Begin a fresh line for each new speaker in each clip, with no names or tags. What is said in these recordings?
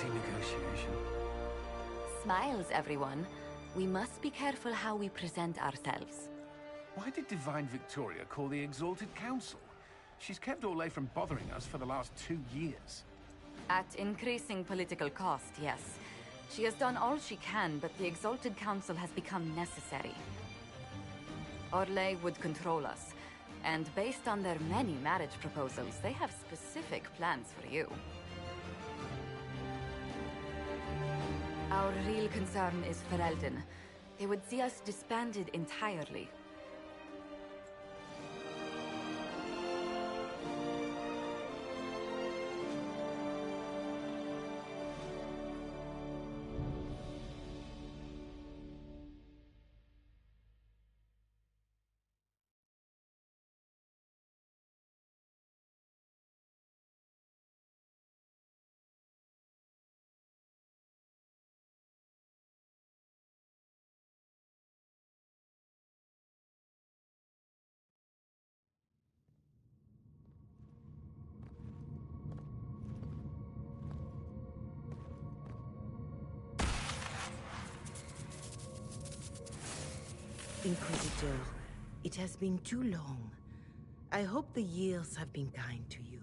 negotiation.
Smiles, everyone. We must be careful how we present ourselves.
Why did Divine Victoria call the Exalted Council? She's kept Orlais from bothering us for the last 2 years.
At increasing political cost, yes. She has done all she can, but the Exalted Council has become necessary. Orlais would control us, and based on their many marriage proposals, they have specific plans for you. Our real concern is Ferelden. They would see us disbanded entirely.
Inquisitor, it has been too long. I hope the years have been kind to you.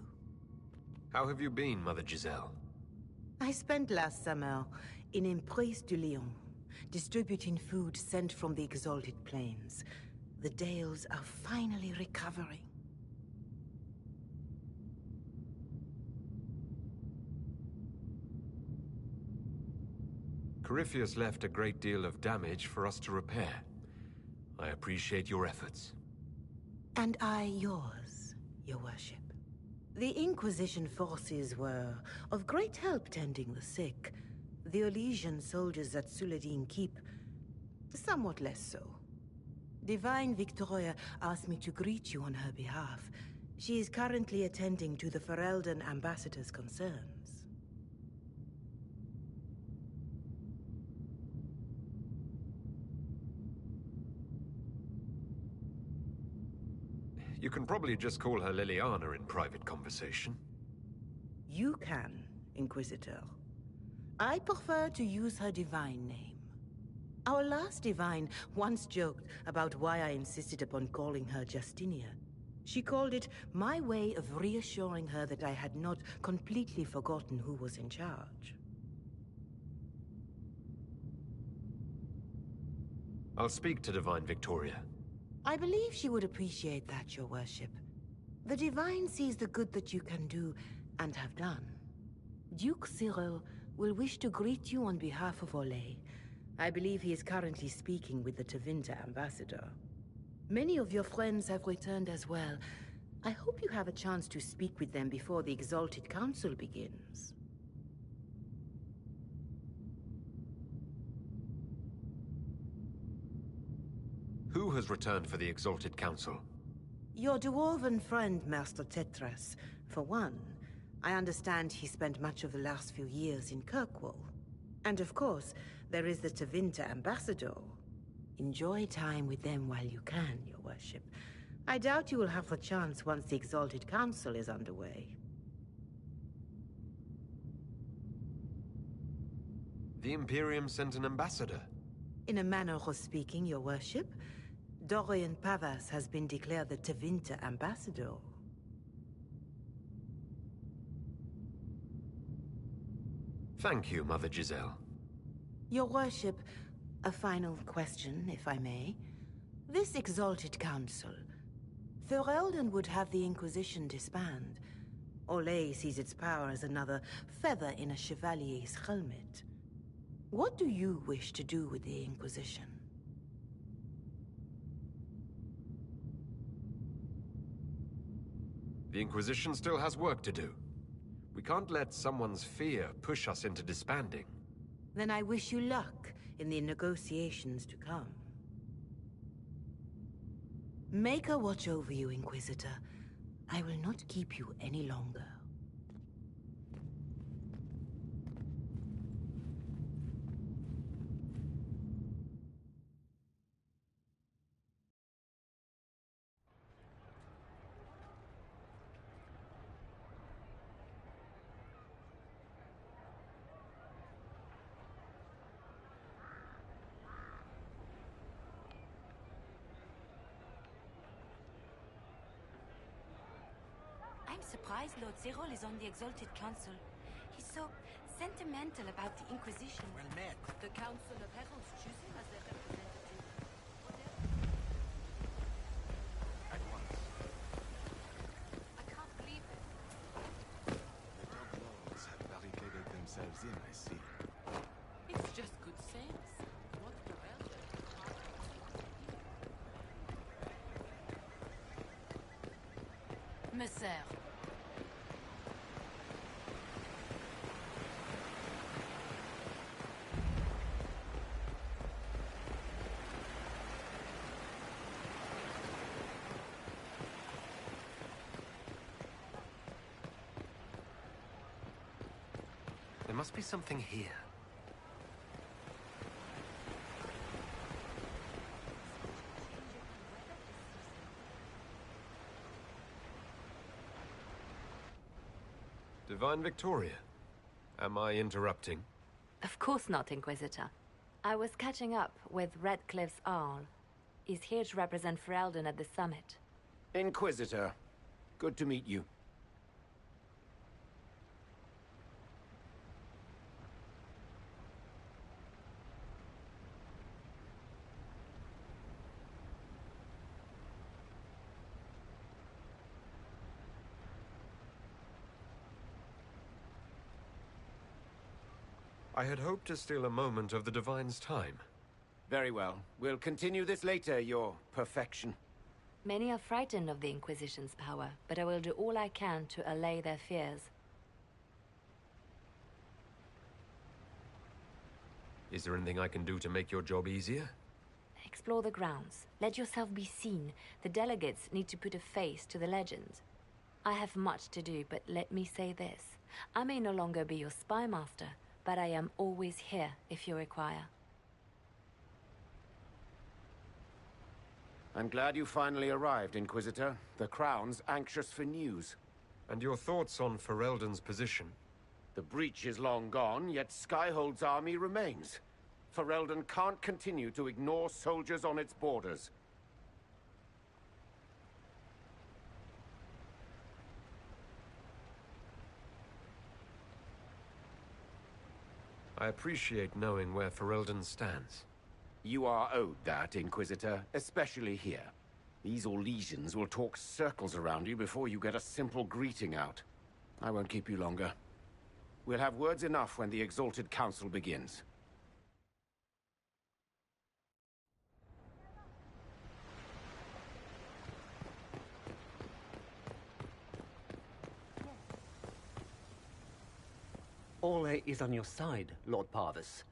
How have you been, Mother Giselle?
I spent last summer in Emprise de Lyon, distributing food sent from the Exalted Plains. The Dales are finally recovering.
Corypheus left a great deal of damage for us to repair. I appreciate your efforts.
And I yours, your worship. The Inquisition forces were of great help tending the sick. The Elysian soldiers at Suladin Keep, somewhat less so. Divine Victoria asked me to greet you on her behalf. She is currently attending to the Ferelden ambassador's concerns.
You can probably just call her Liliana in private conversation.
You can, Inquisitor. I prefer to use her divine name. Our last divine once joked about why I insisted upon calling her Justinia. She called it my way of reassuring her that I had not completely forgotten who was in charge.
I'll speak to Divine Victoria.
I believe she would appreciate that, your worship. The Divine sees the good that you can do, and have done. Duke Cyril will wish to greet you on behalf of Orlais. I believe he is currently speaking with the Tevinter ambassador. Many of your friends have returned as well. I hope you have a chance to speak with them before the Exalted Council begins.
Who has returned for the Exalted Council?
Your dwarven friend, Master Tetras. For one, I understand he spent much of the last few years in Kirkwall. And of course, there is the Tevinter ambassador. Enjoy time with them while you can, your worship. I doubt you will have the chance once the Exalted Council is underway.
The Imperium sent an ambassador.
In a manner of speaking, your worship, Dorian Pavas has been declared the Tevinter ambassador.
Thank you, Mother Giselle.
Your worship, a final question, if I may. This Exalted Council, Ferelden would have the Inquisition disband. Orlais sees its power as another feather in a chevalier's helmet. What do you wish to do with the Inquisition?
The Inquisition still has work to do. We can't let someone's fear push us into disbanding.
Then I wish you luck in the negotiations to come. Maker watch over you, Inquisitor. I will not keep you any longer.
I'm surprised Lord Cyril is on the Exalted Council. He's so sentimental about the Inquisition.
Well met.
The Council of Heralds choose him as their representative.
At once.
I can't believe it.
The dog lords have barricaded themselves in, I see.
It's just good sense. What the hell? Messer.
There must be something here. Divine Victoria, am I interrupting?
Of course not, Inquisitor. I was catching up with Redcliffe's Arl. He's here to represent Ferelden at the summit.
Inquisitor, good to meet you.
I had hoped to steal a moment of the Divine's time.
Very well. We'll continue this later, your perfection.
Many are frightened of the Inquisition's power, but I will do all I can to allay their fears.
Is there anything I can do to make your job easier?
Explore the grounds. Let yourself be seen. The delegates need to put a face to the legend. I have much to do, but let me say this. I may no longer be your spy master, but I am always here if you require.
I'm glad you finally arrived, Inquisitor. The Crown's anxious for news.
And your thoughts on Ferelden's position?
The breach is long gone, yet Skyhold's army remains. Ferelden can't continue to ignore soldiers on its borders.
I appreciate knowing where Ferelden stands.
You are owed that, Inquisitor, especially here. These Orlesians will talk circles around you before you get a simple greeting out. I won't keep you longer. We'll have words enough when the Exalted Council begins.
Orlais is on your side, Lord Parvis.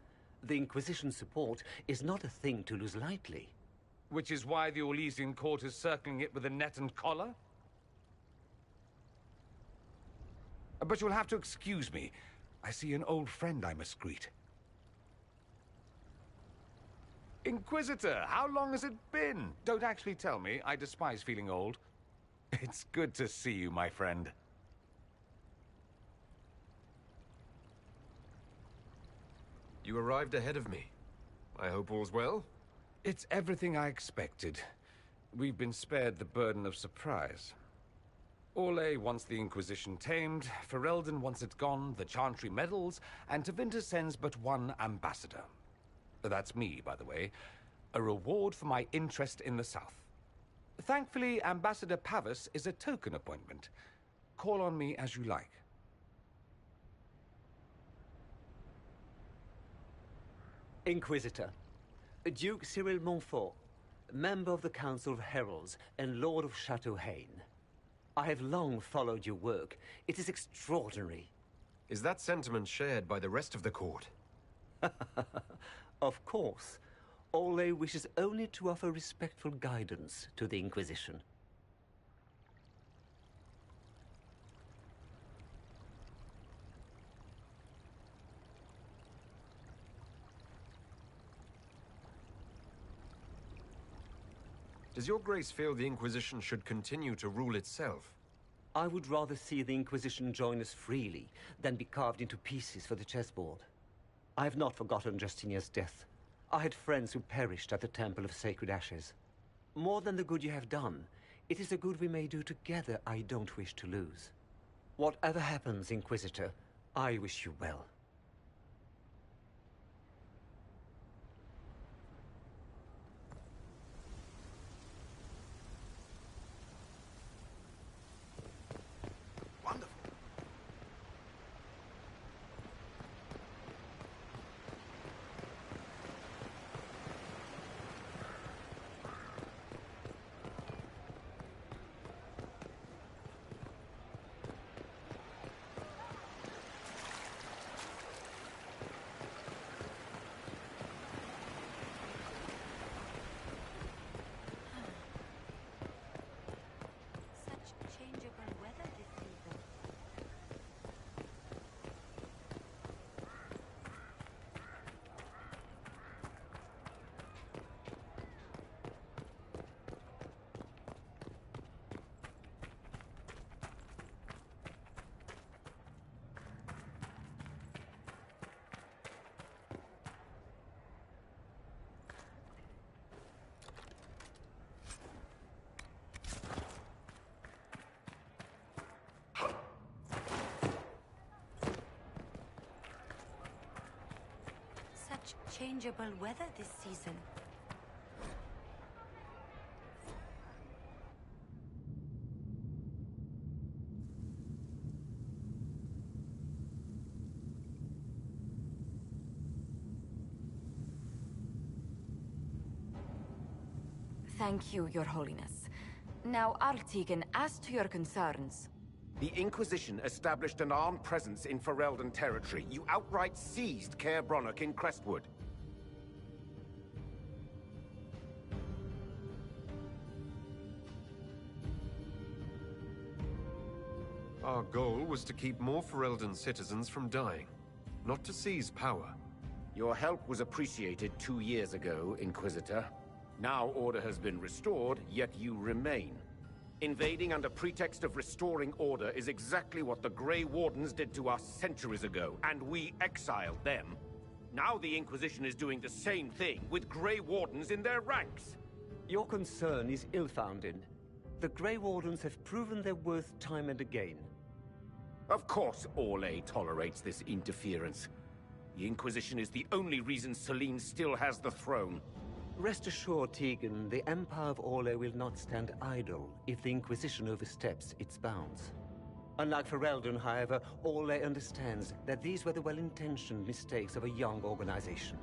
The Inquisition's support is not a thing to lose lightly.
Which is why the Orlesian court is circling it with a net and collar? But you'll have to excuse me. I see an old friend I must greet. Inquisitor, how long has it been? Don't actually tell me. I despise feeling old. It's good to see you, my friend.
You arrived ahead of me. I hope all's well?
It's everything I expected. We've been spared the burden of surprise. Orlais wants the Inquisition tamed, Ferelden wants it gone, the Chantry meddles, and Tevinter sends but one ambassador. That's me, by the way. A reward for my interest in the South. Thankfully, Ambassador Pavis is a token appointment. Call on me as you like.
Inquisitor, Duke Cyril Montfort, member of the Council of Heralds and Lord of Chateau Haine. I have long followed your work. It is extraordinary.
Is that sentiment shared by the rest of the court?
Of course. Orlais wishes only to offer respectful guidance to the Inquisition.
Does your grace feel the Inquisition should continue to rule itself?
I would rather see the Inquisition join us freely than be carved into pieces for the chessboard. I have not forgotten Justinia's death. I had friends who perished at the Temple of Sacred Ashes. More than the good you have done, It is a good we may do together I don't wish to lose. Whatever happens, Inquisitor, I wish you well.
Changeable weather this season.
Thank you, Your Holiness. Now, Artigan, as to your concerns...
The Inquisition established an armed presence in Ferelden territory. You outright seized Caer Bronach in Crestwood.
Our goal was to keep more Ferelden citizens from dying, not to seize power.
Your help was appreciated 2 years ago, Inquisitor. Now order has been restored, yet you remain. Invading under pretext of restoring order is exactly what the Grey Wardens did to us centuries ago, and we exiled them. Now the Inquisition is doing the same thing, with Grey Wardens in their ranks.
Your concern is ill-founded. The Grey Wardens have proven their worth time and again.
Of course Orlais tolerates this interference. The Inquisition is the only reason Selene still has the throne.
Rest assured, Tegan, the Empire of Orlais will not stand idle if the Inquisition oversteps its bounds. Unlike Ferelden, however, Orlais understands that these were the well-intentioned mistakes of a young organization.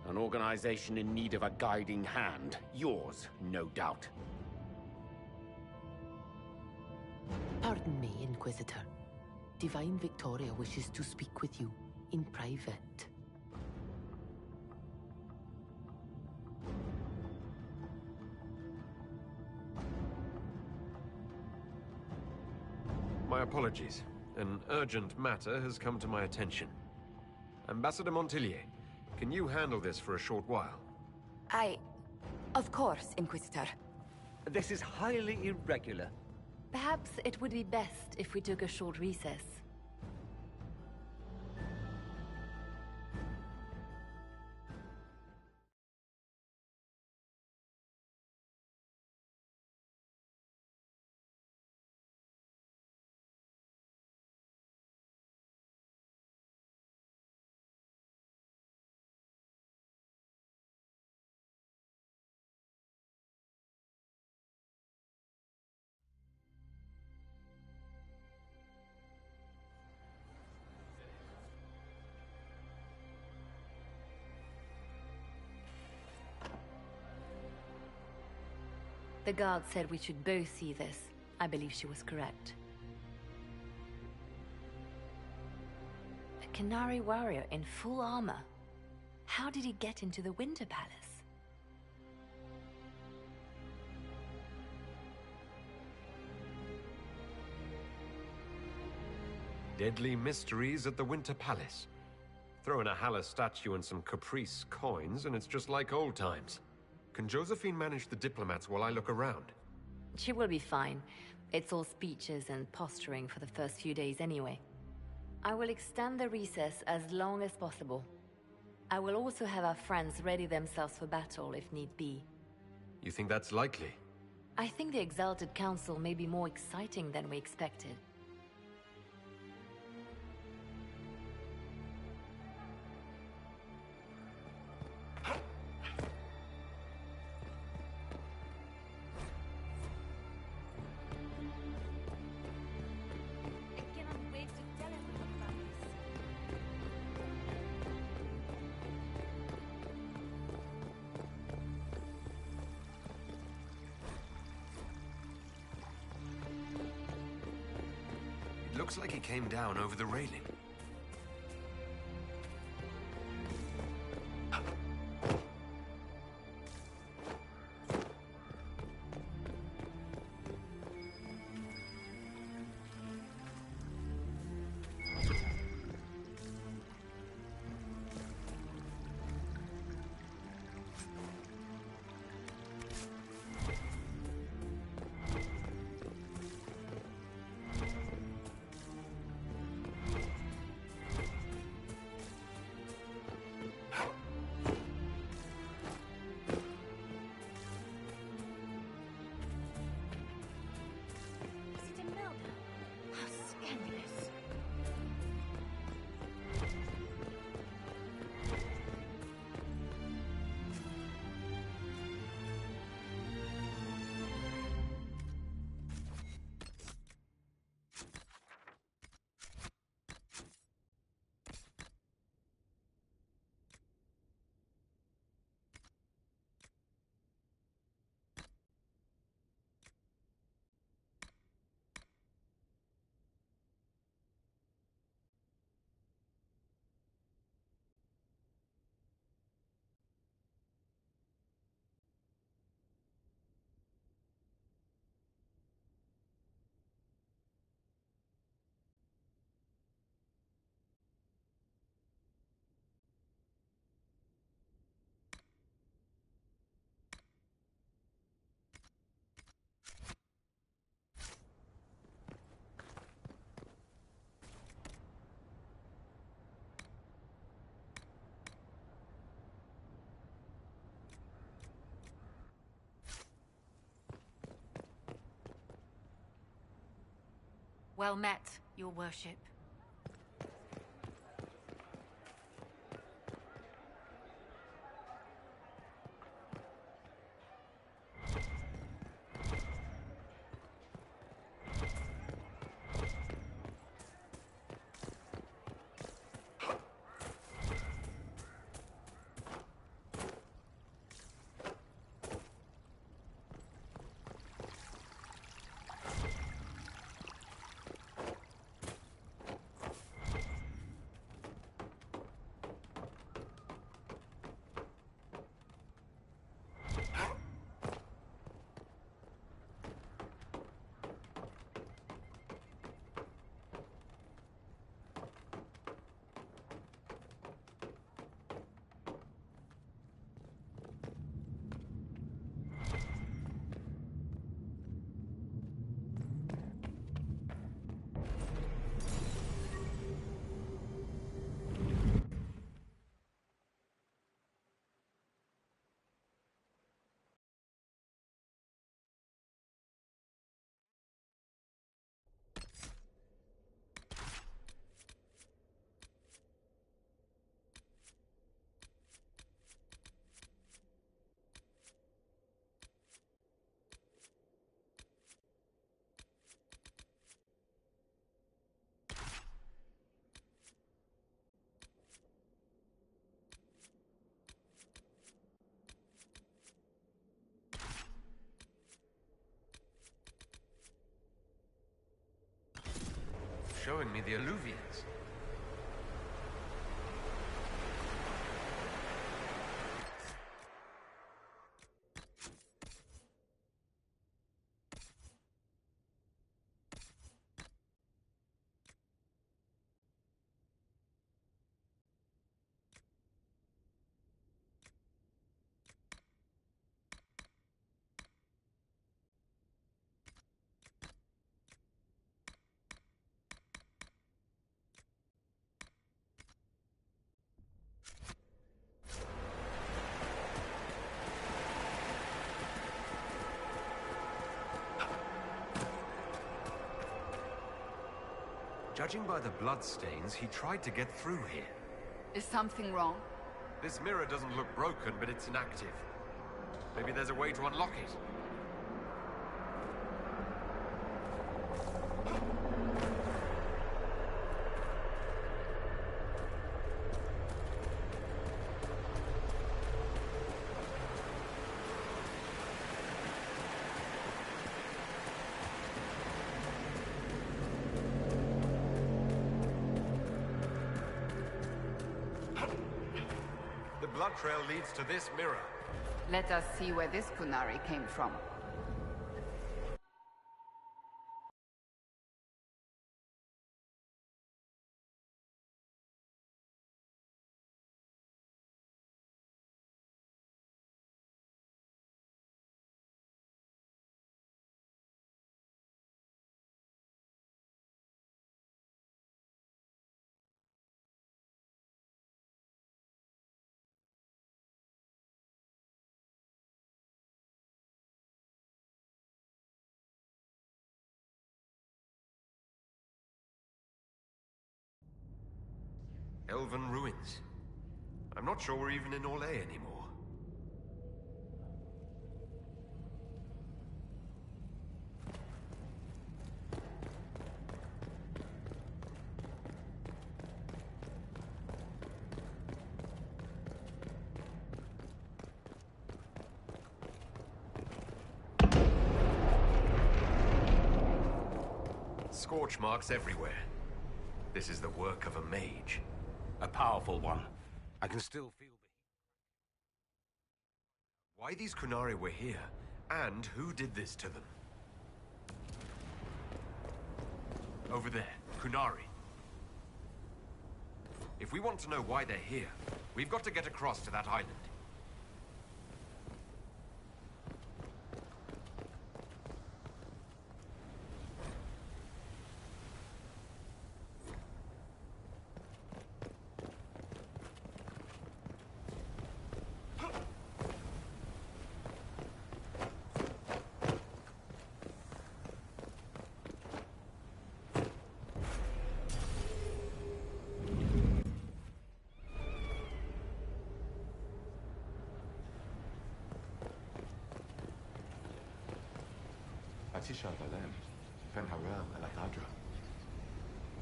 An organization in need of a guiding hand. Yours, no doubt.
Pardon me, Inquisitor. Divine Victoria wishes to speak with you in private.
My apologies. An urgent matter has come to my attention. Ambassador Montillier, can you handle this for a short while?
Of course, Inquisitor.
This is highly irregular.
Perhaps it would be best if we took a short recess. The guard said we should both see this. I believe she was correct. A Canary warrior in full armor. How did he get into the Winter Palace?
Deadly mysteries at the Winter Palace. Throw in a Haller statue and some Caprice coins, and it's just like old times. Can Josephine manage the diplomats while I look around?
She will be fine. It's all speeches and posturing for the first few days anyway. I will extend the recess as long as possible. I will also have our friends ready themselves for battle if need be.
You think that's likely?
I think the Exalted Council may be more exciting than we expected.
Looks like he came down over the railing.
Well met, Your Worship.
Showing me the alluvians. Judging by the bloodstains, he tried to get through here.
Is something wrong?
This mirror doesn't look broken, but it's inactive. Maybe there's a way to unlock it. The blood trail leads to this mirror.
Let us see where this Kunari came from.
Elven ruins. I'm not sure we're even in Orlais anymore. Scorch marks everywhere. This is the work of a mage.
A powerful one. I can still feel the heat.
Why these Kunari were here, and who did this to them? Over there, Kunari. If we want to know why they're here, we've got to get across to that island.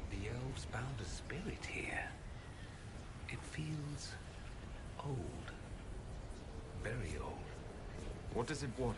The elves bound a spirit here. It feels old. Very old.
What does it want?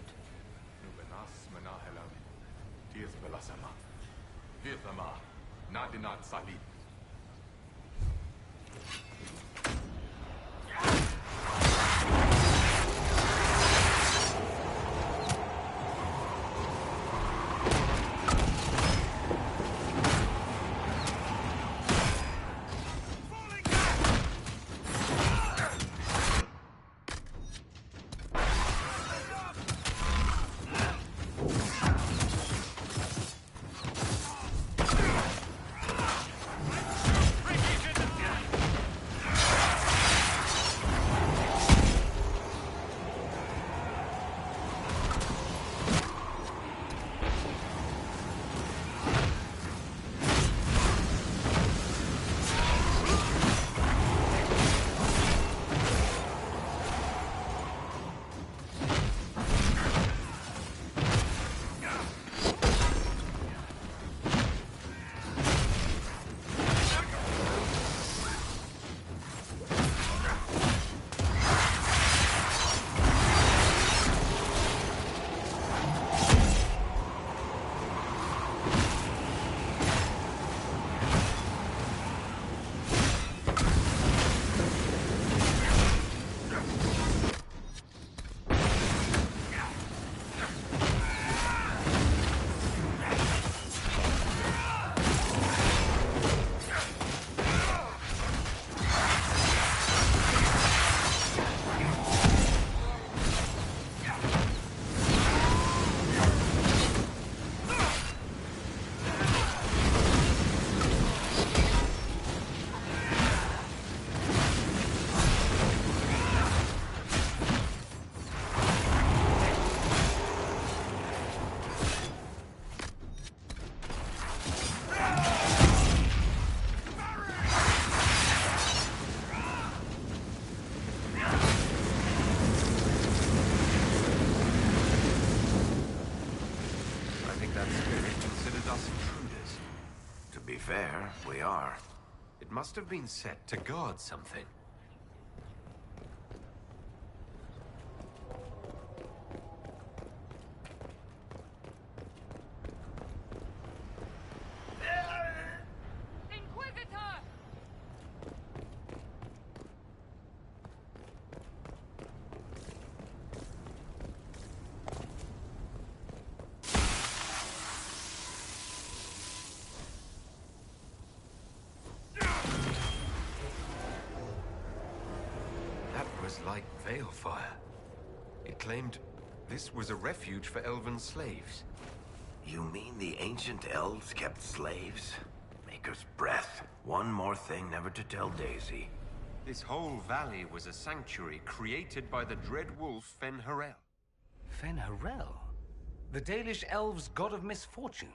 be fair, we are.
It must have been set to guard something. Like Veilfire. It claimed this was a refuge for elven slaves.
You mean the ancient elves kept slaves? Maker's breath. One more thing never to tell Daisy.
This whole valley was a sanctuary created by the dread wolf Fen'Harel.
Fen'Harel? The Dalish elves' god of misfortune?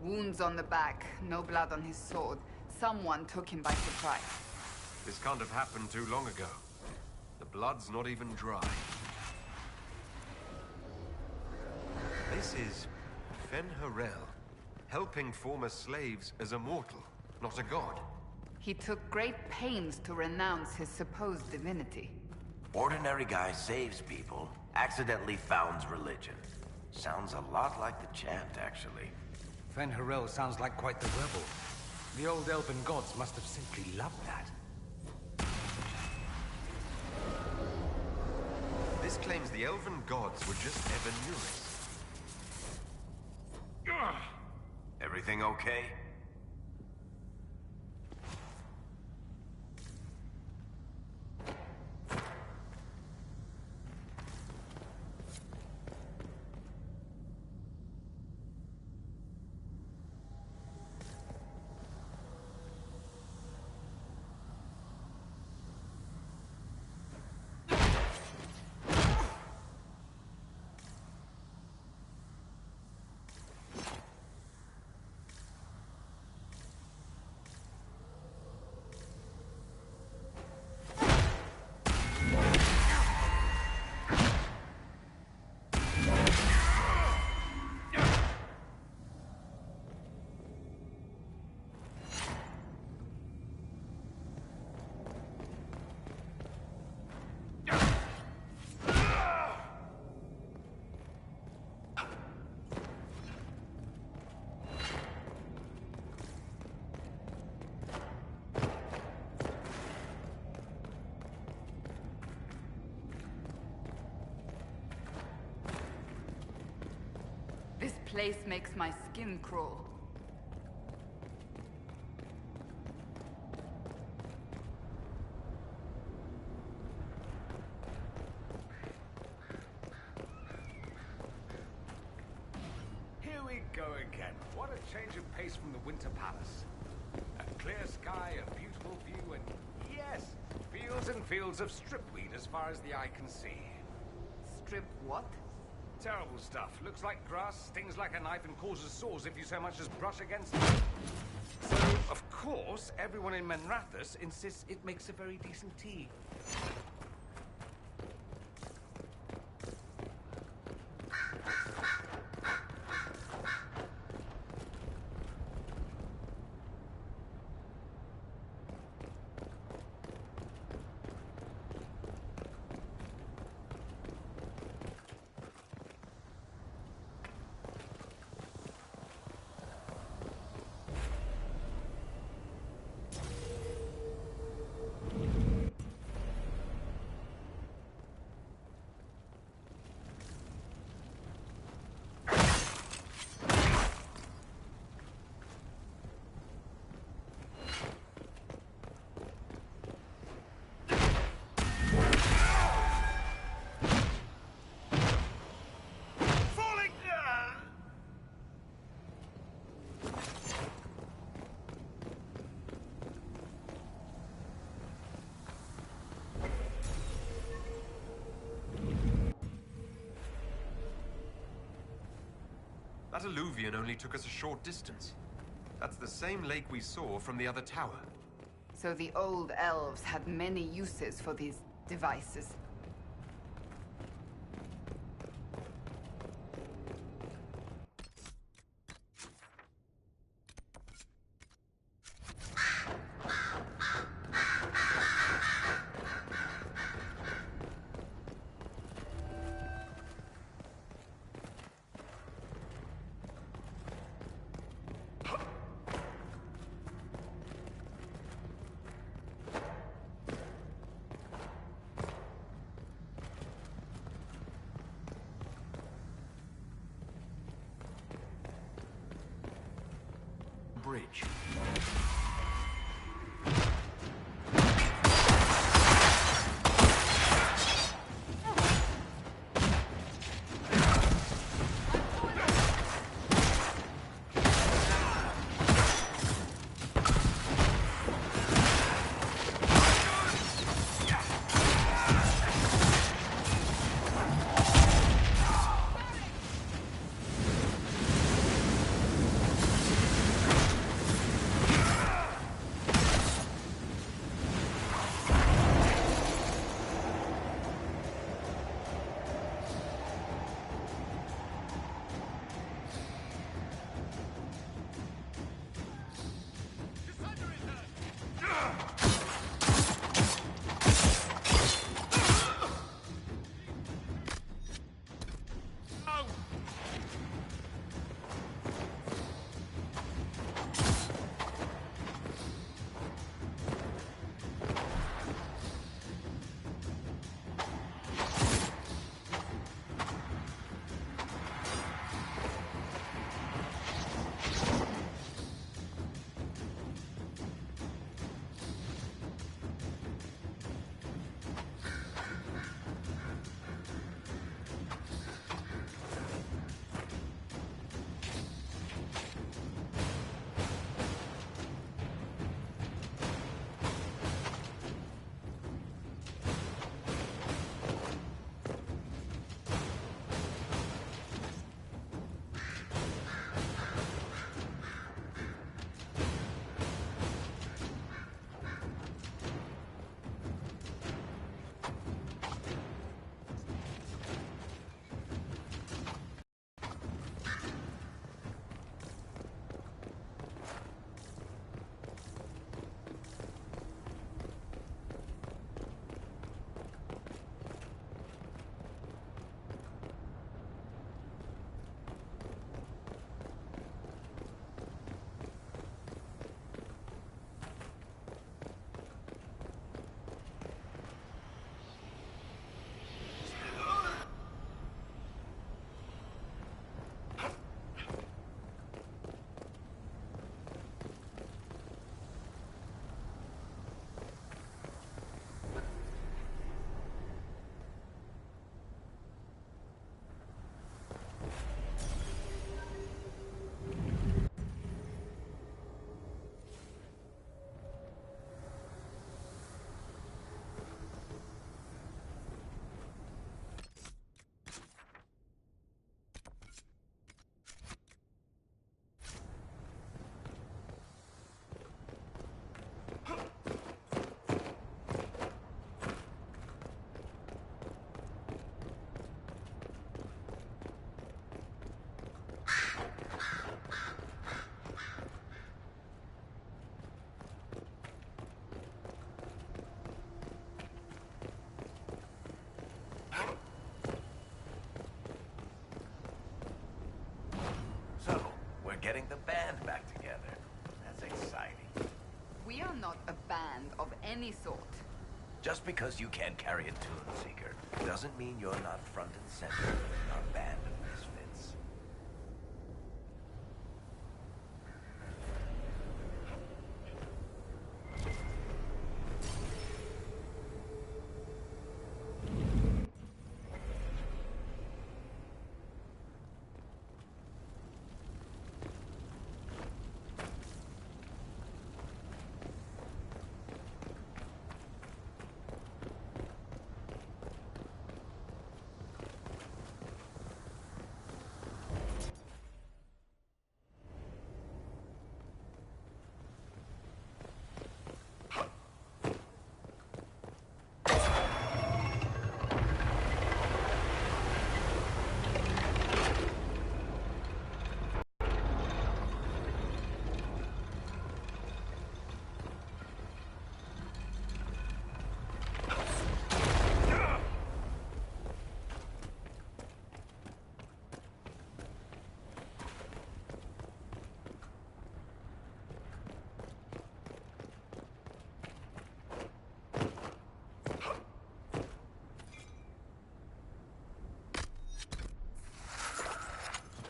Wounds on the back, no blood on his sword. Someone took him by surprise.
This can't have happened too long ago. The blood's not even dry. This is Fen'Harel, helping former slaves as a mortal, not a god.
He took great pains to renounce his supposed divinity.
Ordinary guy saves people, accidentally founds religion. Sounds a lot like the chant, actually.
Fen'Harel sounds like quite the rebel. The old elven gods must have simply loved that.
This claims the elven gods were just Evan-Nuris.
Everything okay?
place makes my skin crawl.
Here we go again. What a change of pace from the Winter Palace. A clear sky, a beautiful view, and yes, fields and fields of stripweed as far as the eye can see.
Strip what?
Terrible stuff. Looks like grass, stings like a knife, and causes sores if you so much as brush against it. So, of course, everyone in Menrathus insists it makes a very decent tea.
That alluvion only took us a short distance. That's the same lake we saw from the other tower.
So the old elves had many uses for these devices.
Bridge. getting the band back together. That's exciting.
We are not a band of any sort.
Just because you can't carry a tune, Seeker, doesn't mean you're not front and center in our band of misfits.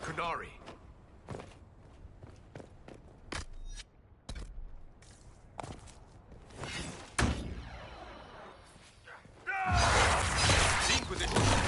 Kunari. The Inquisition.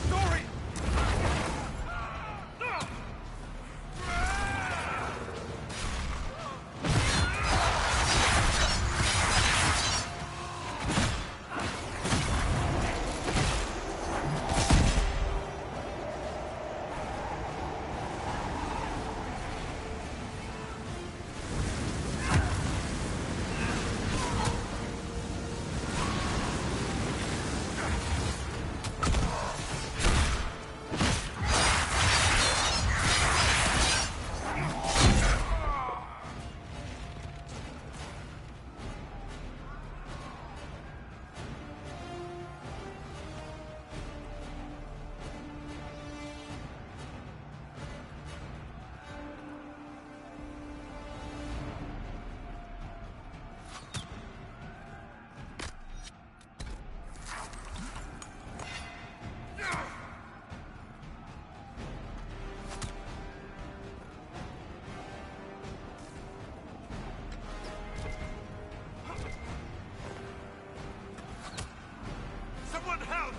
Dory! Someone help!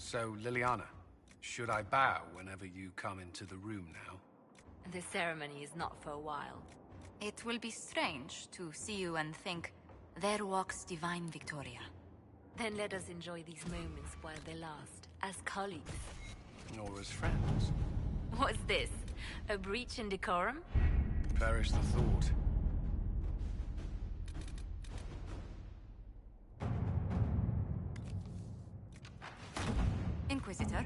So, Liliana, should I bow whenever you come into the room now?
The ceremony is not for a while.
It will be strange to see you and think, there walks Divine Victoria.
Then let us enjoy these moments while they last, as colleagues.
Or as friends.
What's this? A breach in decorum?
Perish the thought.
Inquisitor?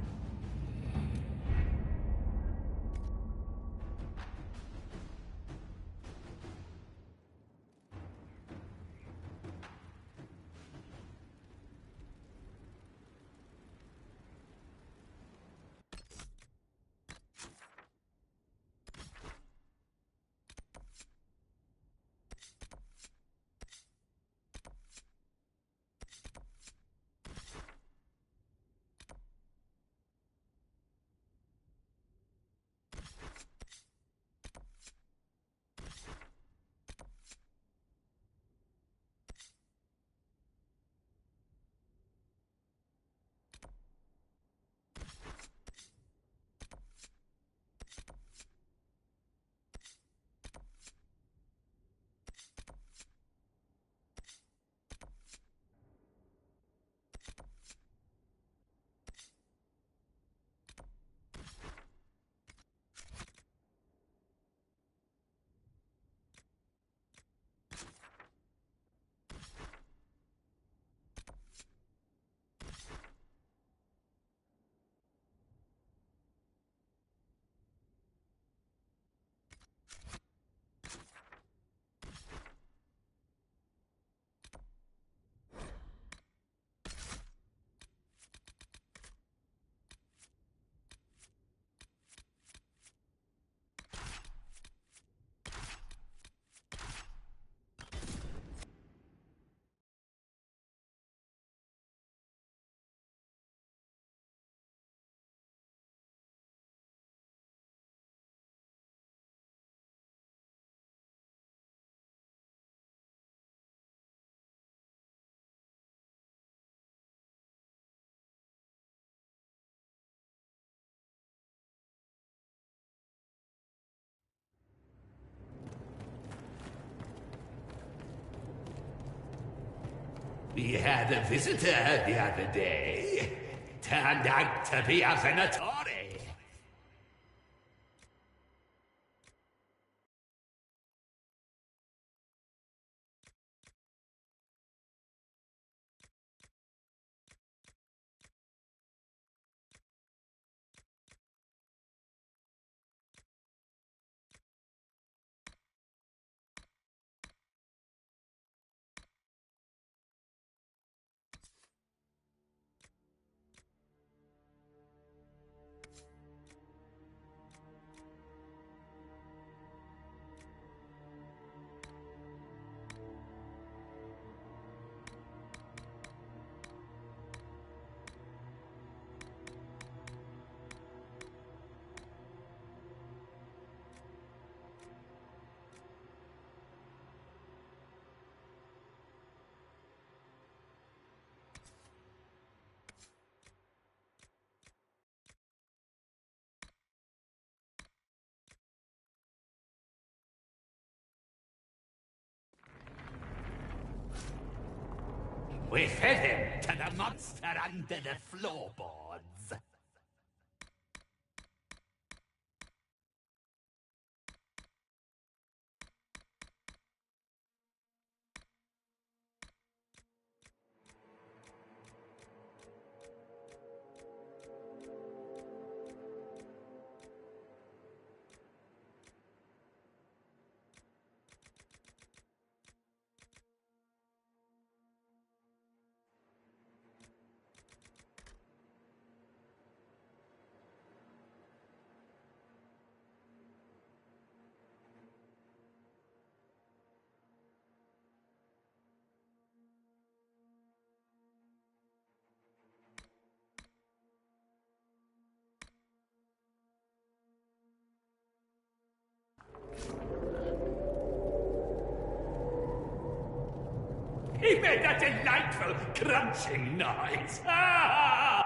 We had a visitor the other day. Turned out to be a Venatori. We fed him to the monster under the floorboards. He made a delightful crunching noise. Ah!